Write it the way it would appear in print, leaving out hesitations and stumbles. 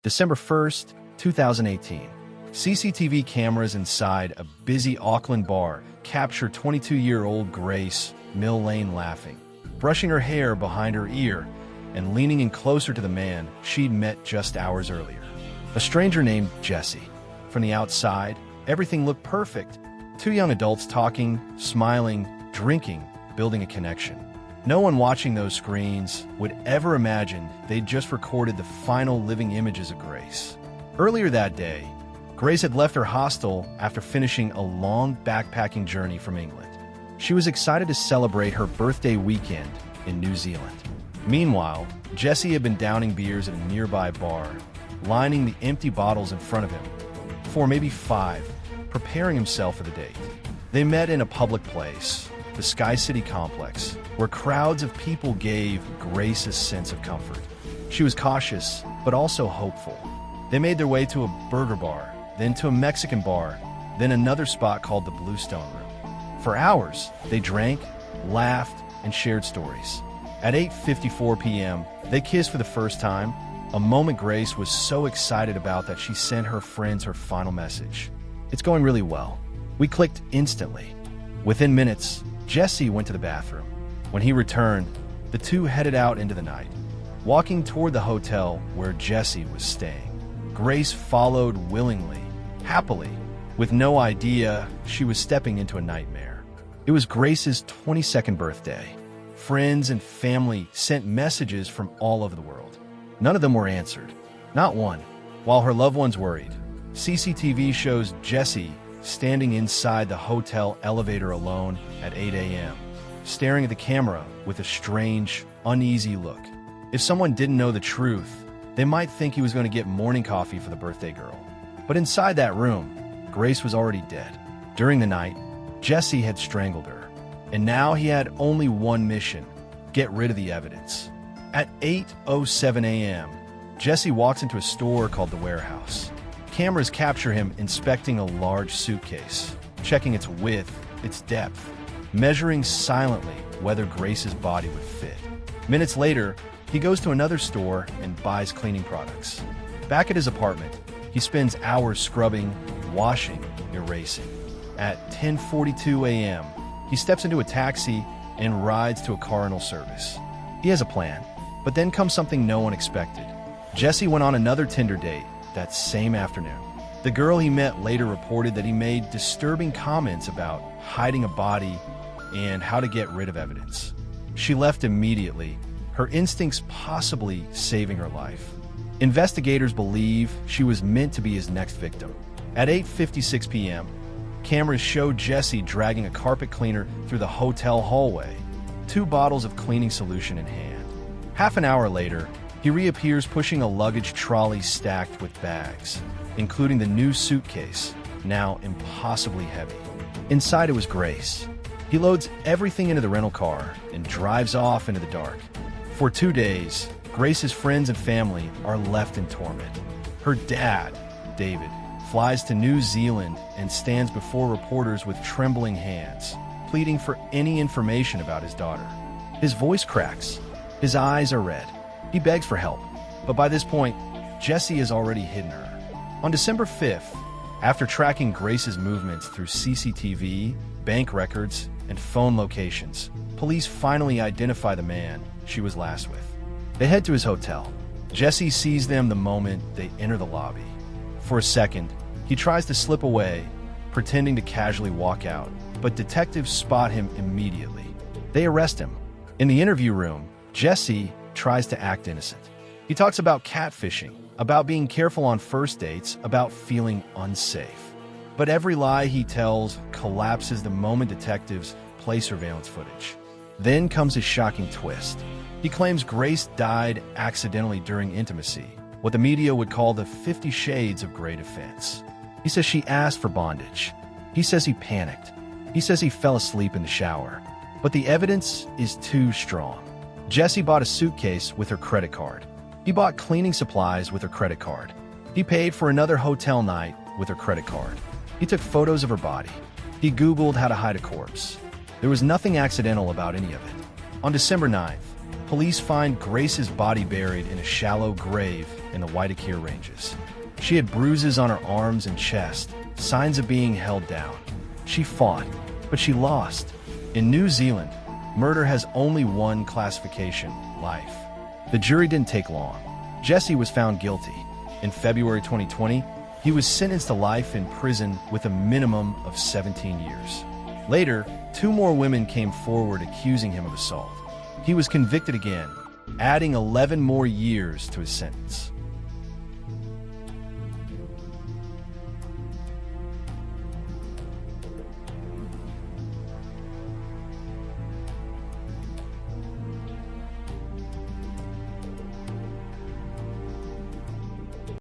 December 1st, 2018. CCTV cameras inside a busy Auckland bar capture 22-year-old Grace Millane laughing, brushing her hair behind her ear, and leaning in closer to the man she'd met just hours earlier. A stranger named Jesse. From the outside, everything looked perfect. Two young adults talking, smiling, drinking, building a connection. No one watching those screens would ever imagine they'd just recorded the final living images of Grace. Earlier that day, Grace had left her hostel after finishing a long backpacking journey from England. She was excited to celebrate her birthday weekend in New Zealand. Meanwhile, Jesse had been downing beers at a nearby bar, lining the empty bottles in front of him, 4, maybe 5, preparing himself for the date. They met in a public place, the Sky City complex, where crowds of people gave Grace a sense of comfort. She was cautious, but also hopeful. They made their way to a burger bar, then to a Mexican bar, then another spot called the Bluestone Room. For hours, they drank, laughed, and shared stories. At 8:54 p.m., they kissed for the first time, a moment Grace was so excited about that she sent her friends her final message. "It's going really well." We clicked instantly. Within minutes, Jesse went to the bathroom. When he returned, the two headed out into the night, walking toward the hotel where Jesse was staying. Grace followed willingly, happily, with no idea she was stepping into a nightmare. It was Grace's 22nd birthday. Friends and family sent messages from all over the world. None of them were answered. Not one. While her loved ones worried, CCTV shows Jesse standing inside the hotel elevator alone at 8 a.m., staring at the camera with a strange, uneasy look. If someone didn't know the truth, they might think he was going to get morning coffee for the birthday girl. But inside that room, Grace was already dead. During the night, Jesse had strangled her. And now he had only one mission: get rid of the evidence. At 8:07 a.m., Jesse walks into a store called The Warehouse. Cameras capture him inspecting a large suitcase, checking its width, its depth, measuring silently whether Grace's body would fit. Minutes later, he goes to another store and buys cleaning products. Back at his apartment, he spends hours scrubbing, washing, erasing. At 10:42 a.m., he steps into a taxi and rides to a carnal service. He has a plan, but then comes something no one expected. Jesse went on another Tinder date that same afternoon. The girl he met later reported that he made disturbing comments about hiding a body and how to get rid of evidence. She left immediately, her instincts possibly saving her life. Investigators believe she was meant to be his next victim. At 8:56 p.m., cameras showed Jesse dragging a carpet cleaner through the hotel hallway, 2 bottles of cleaning solution in hand. Half an hour later, he reappears pushing a luggage trolley stacked with bags, including the new suitcase, now impossibly heavy. Inside it was Grace. He loads everything into the rental car and drives off into the dark. For 2 days, Grace's friends and family are left in torment. Her dad, David, flies to New Zealand and stands before reporters with trembling hands, pleading for any information about his daughter. His voice cracks. His eyes are red. He begs for help, but by this point, Jesse has already hidden her. On December 5th, after tracking Grace's movements through CCTV, bank records, and phone locations, police finally identify the man she was last with. They head to his hotel. Jesse sees them the moment they enter the lobby. For a second, he tries to slip away, pretending to casually walk out, but detectives spot him immediately. They arrest him. In the interview room, Jesse tries to act innocent. He talks about catfishing, about being careful on first dates, about feeling unsafe. But every lie he tells collapses the moment detectives play surveillance footage. Then comes his shocking twist. He claims Grace died accidentally during intimacy, what the media would call the 50 Shades of Grey defense. He says she asked for bondage. He says he panicked. He says he fell asleep in the shower. But the evidence is too strong. Jesse bought a suitcase with her credit card. He bought cleaning supplies with her credit card. He paid for another hotel night with her credit card. He took photos of her body. He Googled how to hide a corpse. There was nothing accidental about any of it. On December 9th, police find Grace's body buried in a shallow grave in the Waitakere Ranges. She had bruises on her arms and chest, signs of being held down. She fought, but she lost. In New Zealand, murder has only one classification: life. The jury didn't take long. Jesse was found guilty. In February 2020, he was sentenced to life in prison with a minimum of 17 years. Later, 2 more women came forward accusing him of assault. He was convicted again, adding 11 more years to his sentence.